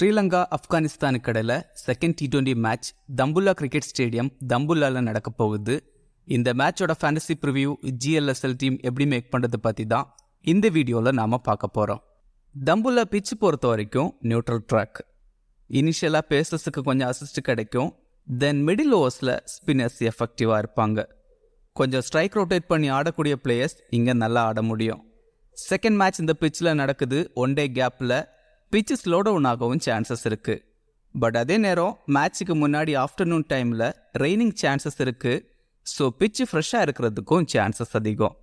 ஸ்ரீலங்கா ஆப்கானிஸ்தானுக்கு இடையில second T20 match Dambulla cricket stadium தம்புல்லாவில் நடக்க போகுது. இந்த மேட்சோட ஃபேண்டசி ப்ரிவியூ GLSL டீம் எப்படி மேக் பண்ணுறது பற்றி தான் இந்த வீடியோவில் நாம் பார்க்க போகிறோம். தம்புல்லா பிச்சு பொறுத்த வரைக்கும் நியூட்ரல் ட்ராக். இனிஷியலாக பேசர்ஸுக்கு கொஞ்சம் அசிஸ்ட் கிடைக்கும். தென் மிடில் ஓவர்ஸில் ஸ்பின்னர்ஸ் எஃபெக்டிவாக இருப்பாங்க. கொஞ்சம் ஸ்ட்ரைக் ரொட்டேட் பண்ணி ஆடக்கூடிய பிளேயர்ஸ் இங்கே நல்லா ஆட முடியும். செகண்ட் மேட்ச் இந்த பிச்சில் நடக்குது. ஒன் டே கேப்பில் பிச்சு ஸ்லோ டவுன் ஆகவும் சான்சஸ் இருக்குது. பட் அதே நேரம் மேட்சுக்கு முன்னாடி ஆஃப்டர்நூன் டைமில் ரெய்னிங் சான்சஸ் இருக்குது. ஸோ பிச்சு ஃப்ரெஷ்ஷாக இருக்கிறதுக்கும் சான்சஸ் அதிகம்.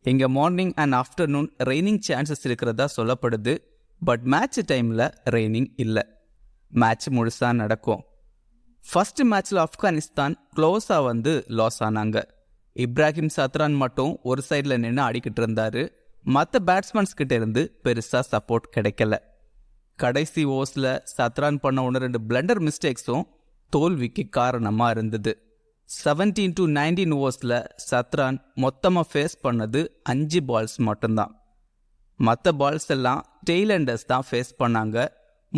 இங்கே morning and afternoon raining chances இருக்கிறதா சொல்லப்படுது. பட் மேட்ச் டைமில் ரெய்னிங் இல்லை. மேட்ச் முழுசாக நடக்கும். ஃபர்ஸ்ட் மேட்ச்சில் ஆப்கானிஸ்தான் க்ளோஸாக லாஸ் ஆனாங்க. இப்ராஹிம் சத்ரான் மட்டும் ஒரு சைடில் நின்று ஆடிக்கிட்டு இருந்தார். மற்ற பேட்ஸ்மேன்ஸ் கிட்ட இருந்து பெருசாக சப்போர்ட் கிடைக்கல. கடைசி ஓவர்ஸில் சத்ரான் பண்ண 1-2 பிளண்டர் மிஸ்டேக்ஸும் தோல்விக்கு காரணமாக இருந்தது. 17-19 ஓவர்ஸில் சத்ரான் மொத்தமாக ஃபேஸ் பண்ணது 5 பால்ஸ் மட்டும்தான். மற்ற பால்ஸ் எல்லாம் டெய்லண்டர்ஸ் தான் ஃபேஸ் பண்ணாங்க.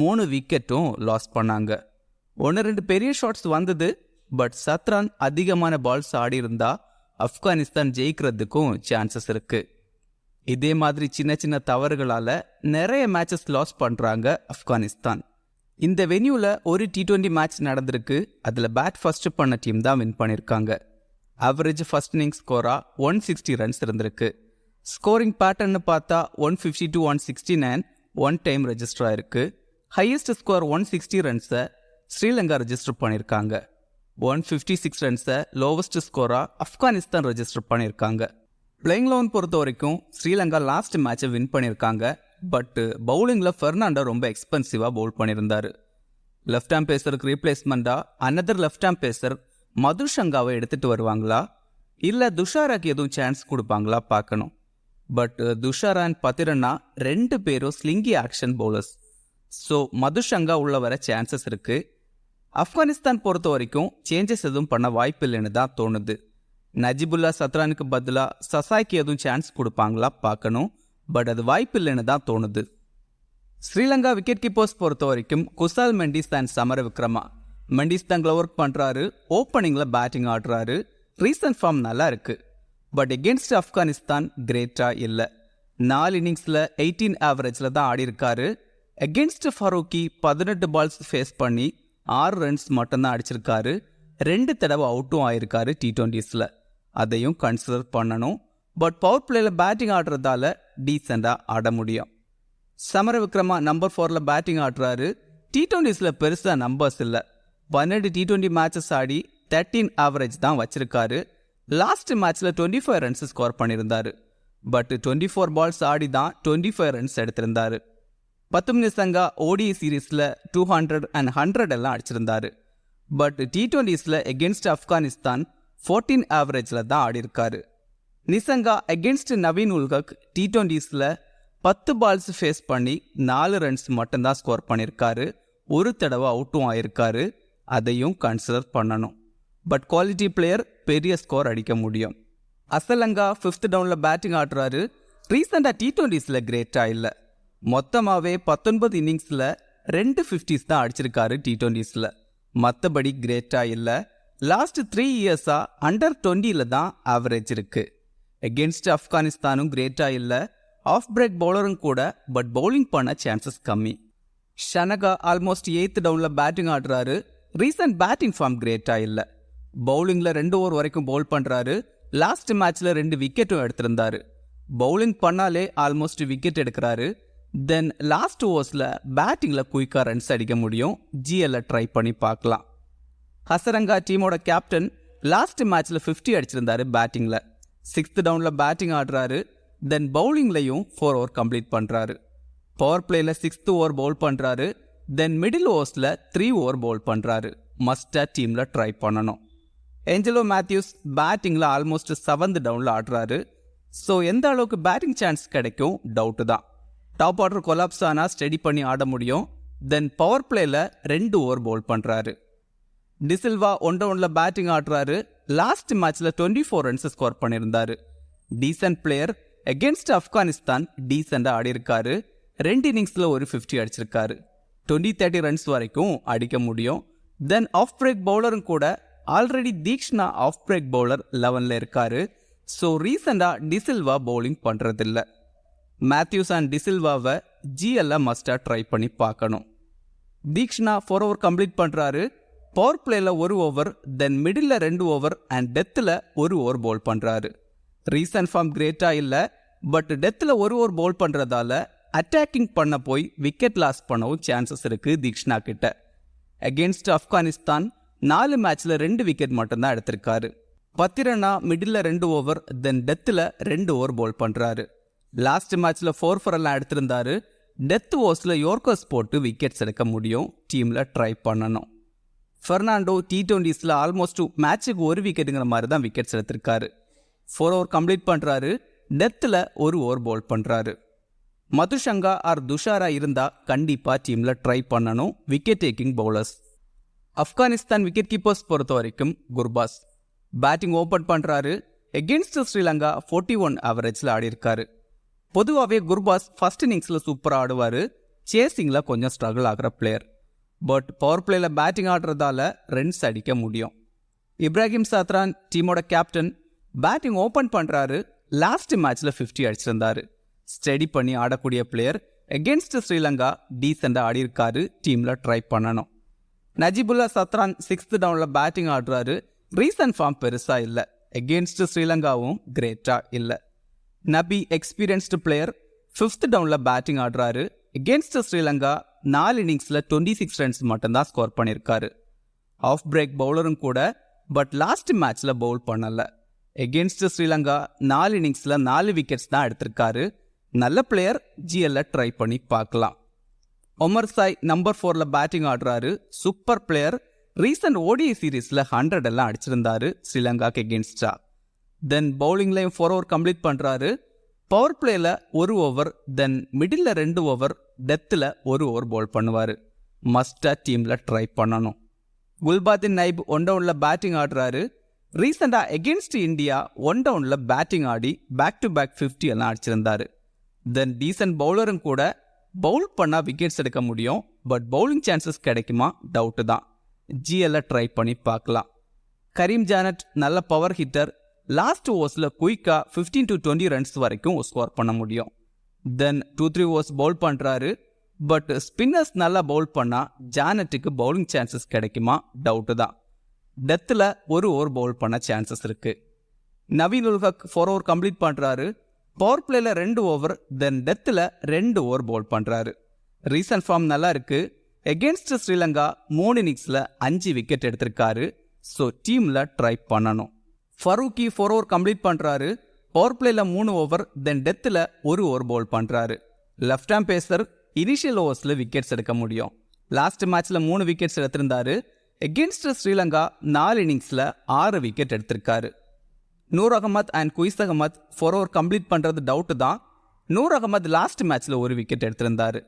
3 விக்கெட்டும் லாஸ் பண்ணாங்க. 1-2 பெரிய ஷாட்ஸ் வந்தது. பட் சத்ரான் அதிகமான பால்ஸ் ஆடி இருந்தா ஆப்கானிஸ்தான் ஜெயிக்கிறதுக்கும் சான்சஸ் இருக்குது. இதே மாதிரி சின்ன சின்ன தவறுகளால் நிறைய மேட்சஸ் லாஸ் பண்ணுறாங்க ஆப்கானிஸ்தான். இந்த வென்யூவில் ஒரு T20 மேட்ச் நடந்திருக்கு. அதில் பேட் ஃபர்ஸ்ட் பண்ண டீம் தான் வின் பண்ணியிருக்காங்க. ஆவரேஜ் ஃபர்ஸ்ட் இன்னிங் ஸ்கோராக 160 ரன்ஸ் இருந்திருக்கு. ஸ்கோரிங் பேட்டர்ன்னு பார்த்தா 150-169 ஒன் டைம் ரெஜிஸ்டர் ஆயிருக்கு. ஹையஸ்ட் ஸ்கோர் 160 ரன்ஸை ஸ்ரீலங்கா ரெஜிஸ்டர் பண்ணியிருக்காங்க. 156 ரன்ஸை லோவஸ்ட் ஸ்கோராக ஆப்கானிஸ்தான் ரெஜிஸ்டர் பண்ணியிருக்காங்க. பிளேயிங் லெவன் பொறுத்த வரைக்கும் ஸ்ரீலங்கா லாஸ்ட் மேட்சை வின் பண்ணியிருக்காங்க. பட் பவுலிங்கில் ஃபெர்னாண்டோ ரொம்ப எக்ஸ்பென்சிவாக பவுல் பண்ணியிருந்தார். லெஃப்ட் ஹேம் பேசருக்கு ரீப்ளேஸ்மெண்ட்டாக அனதர் லெஃப்ட் ஹேம் பேசர் மதுஷங்காவை எடுத்துகிட்டு வருவாங்களா இல்லை துஷாராக்கு எதுவும் சான்ஸ் கொடுப்பாங்களா பார்க்கணும். பட் துஷாரா அண்ட் பத்திரன்னா 2 பேரும் ஸ்லிங்கி ஆக்ஷன் பவுலர்ஸ். ஸோ மதுஷங்கா உள்ள வர சான்சஸ் இருக்குது. ஆப்கானிஸ்தான் பொறுத்த வரைக்கும் சேஞ்சஸ் எதுவும் பண்ண வாய்ப்பு இல்லைன்னு தான் தோணுது. நஜிபுல்லா சத்ரானுக்கு பதிலாக சசாய்க்கு எதுவும் சான்ஸ் கொடுப்பாங்களா பார்க்கணும். பட் அது வாய்ப்பு இல்லைன்னு தான் தோணுது. ஸ்ரீலங்கா விக்கெட் கீப்பர்ஸ் பொறுத்த வரைக்கும் குசால் மெண்டிஸ் அண்ட் சமர விக்ரமா. மெண்டிஸ் தான் ஒர்க் பண்ணுறாரு. ஓப்பனிங்கில் பேட்டிங் ஆடுறாரு. ரீசன்ட் ஃபார்ம் நல்லா இருக்குது. பட் எகென்ஸ்ட் ஆப்கானிஸ்தான் கிரேட்டாக இல்லை. 4 இன்னிங்ஸில் 18 ஆவரேஜில் தான் ஆடி இருக்காரு. எகென்ஸ்ட் ஃபரூக்கி 18 பால்ஸ் ஃபேஸ் பண்ணி 6 ரன்ஸ் மட்டும்தான் அடிச்சிருக்காரு. 2 தடவை அவுட்டும் ஆயிருக்காரு T20ஸில். அதையும் கன்சிடர் பண்ணணும். பட் பவர் பிளேயில் பேட்டிங் ஆடுறதால டீசெண்டாக ஆட முடியும். சமர விக்ரமா நம்பர் 4ல் பேட்டிங் ஆடுறாரு. T20ஸில் பெருசாக நம்பர்ஸ் இல்லை. 12 T20 மேட்சஸ் ஆடி 13 ஆவரேஜ் தான் வச்சிருக்காரு. லாஸ்ட் மேட்ச்சில் 25 ரன்ஸ் ஸ்கோர் பண்ணியிருந்தாரு. பட் 24 பால்ஸ் ஆடி தான் 25 ரன்ஸ் எடுத்திருந்தாரு. 10 நிசங்கா ODI சீரீஸில் 200 and 100 எல்லாம் அடிச்சிருந்தாரு. பட் T20ஸில் எகென்ஸ்ட் ஆப்கானிஸ்தான் 14 ஆவரேஜில் தான் ஆடி இருக்காரு. நிசங்கா எகென்ஸ்ட் நவீன் உல்ஹக் T20ஸில் 10 பால்ஸ் ஃபேஸ் பண்ணி 4 ரன்ஸ் மட்டும்தான் ஸ்கோர் பண்ணியிருக்காரு. 1 தடவை அவுட்டும் ஆயிருக்காரு. அதையும் கன்சிடர் பண்ணணும். பட் குவாலிட்டி பிளேயர் பெரிய ஸ்கோர் அடிக்க முடியும். அசலங்கா 5th டவுனில் பேட்டிங் ஆடுறாரு. ரீசெண்டாக T20ஸில் கிரேட்டாக இல்லை. மொத்தமாகவே 19 இன்னிங்ஸில் 2 50s தான் அடிச்சிருக்காரு T20ஸில். மற்றபடி கிரேட்டாக இல்லை. லாஸ்ட் 3 இயர்ஸாக அண்டர் 20ல் தான் ஆவரேஜ் இருக்குது. எகென்ஸ்ட் ஆப்கானிஸ்தானும் கிரேட்டாக இல்லை. ஆஃப் பிரேக் பவுலரும் கூட. பட் பவுலிங் பண்ண சான்சஸ் கம்மி. ஷனகா ஆல்மோஸ்ட் 8th டவுனில் பேட்டிங் ஆடுறாரு. ரீசன்ட் பேட்டிங் ஃபார்ம் கிரேட்டாக இல்லை. பவுலிங்கில் 2 ஓவர் வரைக்கும் பவுல் பண்ணுறாரு. லாஸ்ட் மேட்ச்சில் 2 விக்கெட்டும் எடுத்திருந்தாரு. பவுலிங் பண்ணாலே ஆல்மோஸ்ட் விக்கெட் எடுக்கிறாரு. தென் லாஸ்ட் ஓவர்ஸில் பேட்டிங்கில் குயிக்காக ரன்ஸ் அடிக்க முடியும். GL ட்ரை பண்ணி பார்க்கலாம். ஹசரங்கா டீமோட கேப்டன் லாஸ்ட் மேட்ச்சில் 50 அடிச்சிருந்தாரு பேட்டிங்கில். 6th டவுனில் பேட்டிங் ஆடுறாரு. தென் பவுலிங்லையும் 4 ஓவர் கம்ப்ளீட் பண்ணுறாரு. பவர் பிளேயில் 6th ஓவர் பவுல் பண்ணுறாரு. தென் மிடில் ஓவர்ஸில் 3 ஓவர் பவுல் பண்ணுறாரு. மஸ்டாக டீமில் ட்ரை பண்ணணும். ஏஞ்சலோ மேத்யூஸ் பேட்டிங்கில் ஆல்மோஸ்ட் 7th டவுனில் ஆடுறாரு. ஸோ எந்த அளவுக்கு பேட்டிங் சான்ஸ் கிடைக்கும் டவுட்டு தான். டாப் ஆர்டர் கொலாப்ஸ் ஆனால் ஸ்டடி பண்ணி ஆட முடியும். தென் பவர் பிளேயில் 2 ஓவர் பவுல் பண்ணுறாரு. டிசில்வா 1 டவுனில் பேட்டிங் ஆடுறாரு. லாஸ்ட் மேட்ச்சில் 24 ரன்ஸ் ஸ்கோர் பண்ணியிருந்தாரு. Descent player. எகென்ஸ்ட் ஆப்கானிஸ்தான் டீசெண்டாக ஆடி இருக்காரு. 2 இன்னிங்ஸில் ஒரு 50 அடிச்சிருக்காரு. 20-30 ரன்ஸ் வரைக்கும் அடிக்க முடியும். தென் ஆஃப் பிரேக் பவுலரும் கூட already Theekshana off break bowler 11ல் இருக்காரு. ஸோ ரீசெண்டாக டிசில்வா பவுலிங் பண்ணுறதில்ல. மேத்யூஸ் அண்ட் டிசில்வாவை ஜிஎல்ல மஸ்டாக ட்ரை பண்ணி பார்க்கணும். தீக்ஷ்ணா 4 ஓவர் கம்ப்ளீட் பண்ணுறாரு. பவர் பிளேயில் 1 over, then middle 2 over and டெத்தில் 1 ஓவர் பவுல் பண்ணுறாரு. ரீசன்ட் ஃபார்ம் கிரேட்டாக இல்லை, பட் டெத்தில் 1 ஓவர் பவுல் பண்ணுறதால அட்டாக்கிங் பண்ண போய் விக்கெட் லாஸ் பண்ணவும் சான்சஸ் இருக்குது தீக்ஷ்ணா கிட்ட. அகெயின்ஸ்ட் ஆப்கானிஸ்தான் 4 மேட்ச்சில் 2 விக்கெட் மட்டும்தான் எடுத்திருக்காரு. 10 ரன்னா மிடில் 2 ஓவர், தென் டெத்தில் 2 ஓவர் பவுல் பண்ணுறாரு. லாஸ்ட் மேட்ச்சில் 4 எல்லாம் எடுத்திருந்தாரு. டெத் ஓவர்ஸில் யோர்க்கர்ஸ் போட்டு விக்கெட்ஸ் எடுக்க முடியும். டீமில் ட்ரை பண்ணணும். ஃபெர்னாண்டோ T20ஸில் ஆல்மோஸ்ட் மேட்சுக்கு 1 விக்கெட்டுங்கிற மாதிரி தான் விக்கெட்ஸ் எடுத்திருக்காரு. 4 ஓவர் கம்ப்ளீட் பண்ணுறாரு. டெத்தில் 1 ஓவர் பவுல் பண்ணுறாரு. மதுஷங்கா ஆர் துஷாரா இருந்தால் கண்டிப்பாக டீமில் ட்ரை பண்ணணும் wicket taking bowlers. Afghanistan wicket keepers பொறுத்த வரைக்கும் குர்பாஸ் பேட்டிங் ஓப்பன் பண்ணுறாரு. எகெயின்ஸ்ட் ஸ்ரீலங்கா 41 ஆவரேஜில் ஆடிருக்காரு. பொதுவாகவே குர்பாஸ் ஃபர்ஸ்ட் இன்னிங்ஸில் சூப்பராக ஆடுவார். சேசிங்கில் கொஞ்சம் ஸ்ட்ரகிள் ஆகிற பிளேயர். பட் பவர் பிளேயில் பேட்டிங் ஆடுறதால ரன்ஸ் அடிக்க முடியும். இப்ராஹிம் சாத்ரான் டீமோட கேப்டன் பேட்டிங் ஓப்பன் பண்ணுறாரு. லாஸ்ட் மேட்ச்சில் 50 அடிச்சிருந்தாரு. ஸ்டடி பண்ணி ஆடக்கூடிய பிளேயர். எகெயின்ஸ்ட் ஸ்ரீலங்கா டீசெண்டாக ஆடிருக்காரு. டீமில் ட்ரை பண்ணணும். நஜிபுல்லா சத்ரான் 6th டவுனில் பேட்டிங் ஆடுறாரு. ரீசன்ட் ஃபார்ம் பெருசாக இல்லை. எகெயின்ஸ்ட் ஸ்ரீலங்காவும் கிரேட்டாக இல்லை. நபி எக்ஸ்பீரியன்ஸ்டு பிளேயர் 5th டவுனில் பேட்டிங் ஆடுறாரு. எகெயின்ஸ்ட் ஸ்ரீலங்கா 4 இன்னிங்ஸில் 26 ரன்ஸ் மட்டும்தான் ஸ்கோர் பண்ணியிருக்காரு. ஆஃப் பிரேக் பவுலரும் கூட, பட் லாஸ்ட் மேட்ச்சில் பவுல் பண்ணலை. எகெயின்ஸ்ட் ஸ்ரீலங்கா 4 இன்னிங்ஸில் 4 விக்கெட்ஸ் தான் எடுத்திருக்காரு. நல்ல பிளேயர், ஜிஎல்ல ட்ரை பண்ணி பார்க்கலாம். ஒமர் சாய் நம்பர் 4ல் பேட்டிங் ஆடுறாரு. Super player. ரீசன்ட் ODI சீரீஸில் 100 எல்லாம் அடிச்சிருந்தாரு ஸ்ரீலங்காக்கு எகெயின்ஸ்டா. தென் பவுலிங்லையும் 4 ஓவர் கம்ப்ளீட் பண்ணுறாரு. பவர் பிளேயில் 1 ஓவர், தென் மிடில் 2 ஓவர், டெத்தில் 1 ஓவர் பவுல் பண்ணுவார். மஸ்டாக டீமில் ட்ரை பண்ணணும். குல்பாதின் நைப் 1 டவுனில் பேட்டிங் ஆடுறாரு. ரீசெண்டாக எகெயின்ஸ்ட் இந்தியா 1 டவுனில் batting Aadi back to back 50 எல்லாம் அடிச்சிருந்தாரு. தென் டீசன்ட் பவுலரும் கூட. பவுல் பண்ணால் விக்கெட்ஸ் எடுக்க முடியும், பட் பவுலிங் சான்சஸ் கிடைக்குமா டவுட்டு தான். ஜிஎல்ல ட்ரை பண்ணி பார்க்கலாம். கரீம் ஜானட் நல்ல பவர் ஹிட்டர். லாஸ்ட் ஓவர்ஸில் குயிக்காக 15 to 20 ரன்ஸ் வரைக்கும் ஸ்கோர் பண்ண முடியும். தென் 2-3 ஓவர்ஸ் பவுல் பண்ணுறாரு. பட் ஸ்பின்னர்ஸ் நல்லா பவுல் பண்ணால் ஜானட்டுக்கு பவுலிங் சான்சஸ் கிடைக்குமா டவுட்டு தான். டெத்தில் 1 ஓவர் பவுல் பண்ண சான்சஸ் இருக்குது. நவீன் உல் ஹக் 4 ஓவர் கம்ப்ளீட் பண்ணுறாரு. பவர் பிளேயில் 2 ஓவர், தென் டெத்தில் 2 ஓவர் பவுல் பண்ணுறாரு. ரீசன்ட் ஃபார்ம் நல்லா இருக்குது. எகெயின்ஸ்ட் ஸ்ரீலங்கா 3 இன்னிங்ஸில் 5 விக்கெட் எடுத்திருக்காரு. ஸோ டீமில் ட்ரை பண்ணணும். ஃபரூக்கி 4 ஓவர் கம்ப்ளீட் பண்ணுறாரு. பவர் பிளேயில் 3 ஓவர், தென் டெத்தில் 1 ஓவர் பவுல் பண்ணுறாரு. Left hand pacer. இனிஷியல் ஓவர்ஸில் விக்கெட்ஸ் எடுக்க முடியும். லாஸ்ட் மேட்ச்சில் 3 விக்கெட்ஸ் எடுத்திருந்தாரு. எகெயின்ஸ்ட் ஸ்ரீலங்கா 4 இன்னிங்ஸில் 6 விக்கெட் எடுத்திருக்காரு. Noor Ahmad and Qais Ahmad 4 over complete பண்ணுறது டவுட்டு தான். நூர் அகமத் லாஸ்ட் மேட்ச்சில் 1 விக்கெட் எடுத்திருந்தாரு.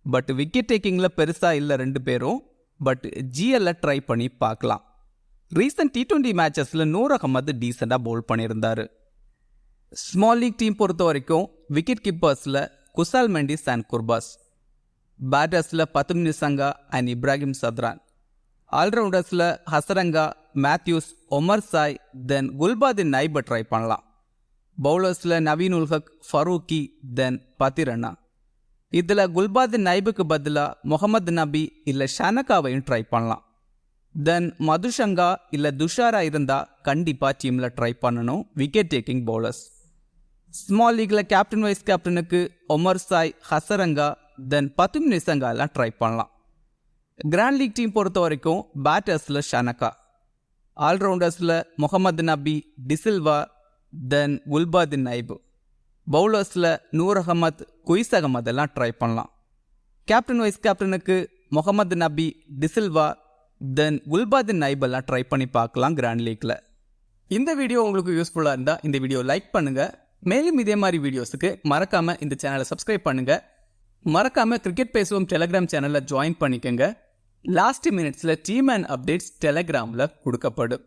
பட் விக்கெட் டேக்கிங்கில் பெருசாக இல்லை 2 பேரும். பட் ஜிஎல்ல ட்ரை பண்ணி பார்க்கலாம். ரீசன்ட் T20 மேட்சஸில் நூர் அகமது டீசெண்டாக பவுல் பண்ணியிருந்தார். ஸ்மால் லீக் டீம் பொறுத்த வரைக்கும் விக்கெட் கீப்பர்ஸில் குசால் மெண்டிஸ் அண்ட் குர்பாஸ். பேட்டர்ஸில் பத்தும் நிசங்கா அண்ட் இப்ராஹிம் சத்ரான். ஆல்ரவுண்டர்ஸில் ஹசரங்கா, மேத்யூஸ், ஒமர் சாய், தென் குல்பாதின் நைபை ட்ரை பண்ணலாம். பவுலர்ஸில் நவீன் உல் ஹக், ஃபரூக்கி, தென் 10 ரன்னா. இதில் குல்பாதின் நைபுக்கு பதிலாக முகமது நபி இல்லை ஷானகாவையும் ட்ரை பண்ணலாம். தென் மதுஷங்கா இல்லை துஷாரா இருந்தால் கண்டிப்பாக டீமில் ட்ரை பண்ணணும் விக்கெட் டேக்கிங் பவுலர்ஸ். ஸ்மால் லீக்கில் கேப்டன் வைஸ் கேப்டனுக்கு ஒமர் சாய், ஹசரங்கா, தென் பத்தும் நிசங்கா எல்லாம் ட்ரை பண்ணலாம். கிராண்ட் லீக் டீம் பொறுத்த வரைக்கும் பேட்டர்ஸில் ஷனகா, ஆல்ரவுண்டர்ஸில் முகமது நபி, டிசில்வா, தென் குல்பாதின் நைபு. பவுலர்ஸில் நூர் அகமத், குயிஸ் அகமது எல்லாம் ட்ரை பண்ணலாம். கேப்டன் வைஸ் கேப்டனுக்கு முகமது நபி, டிசில்வா, தென் குல்பாதின் நைப் எல்லாம் ட்ரை பண்ணி பார்க்கலாம் கிராண்ட் லீக்கில். இந்த வீடியோ உங்களுக்கு யூஸ்ஃபுல்லாக இருந்தால் இந்த வீடியோ லைக் பண்ணுங்கள். மேலும் இதே மாதிரி வீடியோஸுக்கு மறக்காமல் இந்த சேனலை சப்ஸ்கிரைப் பண்ணுங்கள். மறக்காமல் கிரிக்கெட் பேசுவோம் டெலகிராம் சேனலில் ஜாயின் பண்ணிக்கோங்க. லாஸ்ட் மினிட்ஸில் டீம் அண்ட் அப்டேட்ஸ் டெலகிராமில் கொடுக்கப்படும்.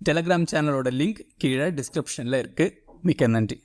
டெலகிராம் சேனலோட லிங்க் கீழே டிஸ்கிரிப்ஷனில் இருக்குது. மிக்க நன்றி.